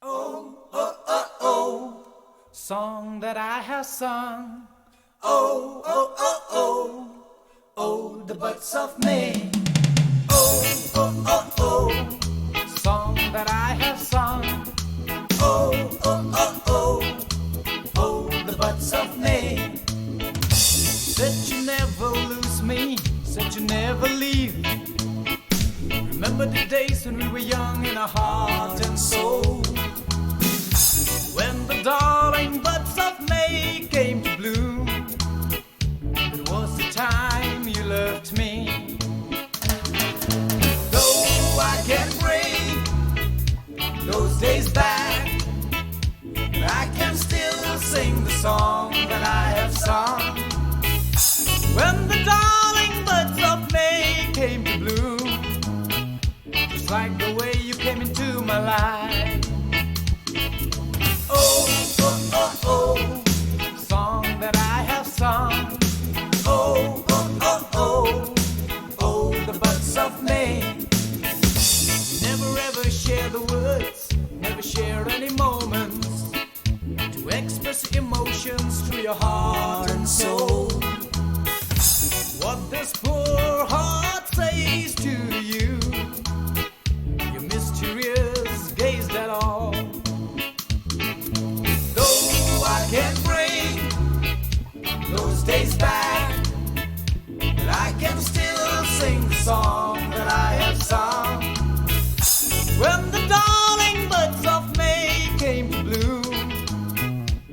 Oh, oh, oh, oh, song that I have sung. Oh, oh, oh, oh, oh, the butts of May. Oh, oh, oh, oh, song that I have sung. Oh, oh, oh, oh, oh, the butts of May. Said you never lose me, said you never leave me. Remember the days when we were young in our heart and soul, when the darling buds of May came to bloom. It was the time you loved me. Though I can't bring those days back, I can still sing the song that I have sung. When the darling buds of May came to bloom, just like the way you came into my life. Oh, oh, oh, oh, song that I have sung. Oh, oh, oh, oh, oh, the buds of May. Never ever share the words, never share any moments to express emotions through your heart and soul. What this poor heart says to you, your mysterious gaze that all. Though I can't bring those days back, but I can still sing the song that I have sung. When the darling buds of May came to bloom,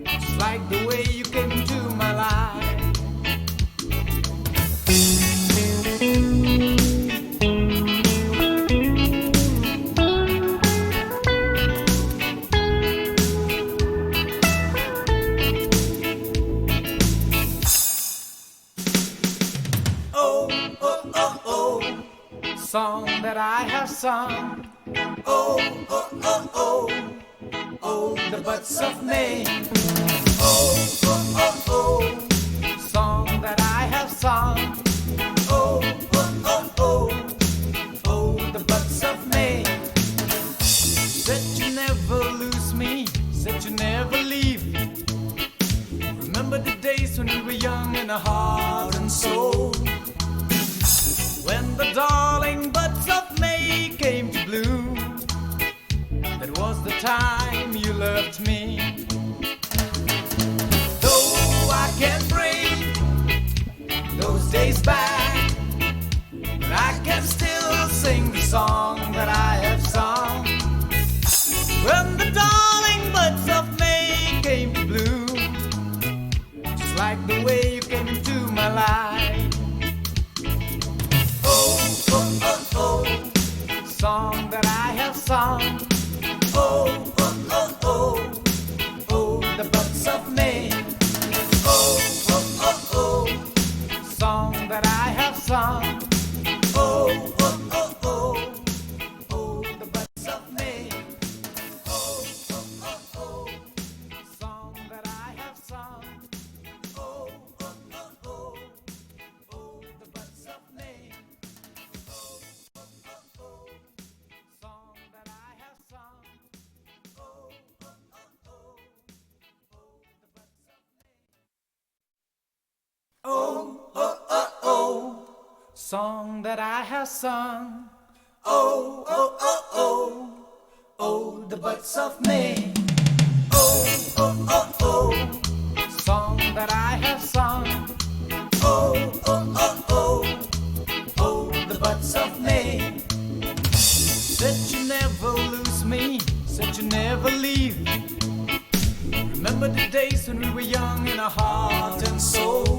just like the way you came into my life. Oh, oh, oh, oh, song that I have sung. Oh, oh, oh, oh, oh, the buds of May. Oh, oh, oh, oh, song that I have sung. Oh, oh, oh, oh, oh, the buds of May. Said you never lose me, said you never leave me. Remember the days when we were young in our heart and soul, when the darling buds of May came to bloom. That was the time you loved me. Though I can't bring those days back, but I can still sing the song that I have sung. When the darling buds of May came to bloom, just like the way you came into my life. Oh, oh, oh, oh, song that I have sung. Oh, oh, oh, oh, oh, the buds of May. Oh, oh, oh, oh, song that I have sung. Oh, oh, oh, oh, oh, the buds of May. Oh, oh, oh, oh, song that I have sung. Oh, oh, oh, oh, oh, the buds of May. Oh, oh, oh, oh, song that I have sung. Oh, oh, oh, oh, oh, the buds of May. Oh, oh, oh, oh, song that I have sung. Oh, oh, oh, oh, oh, the buds of May. Oh, oh, oh, oh, song that I have sung. Oh, oh, oh, oh, oh, the buds of May. Said you never lose me, said you never leave me. Remember the days when we were young in our heart and soul,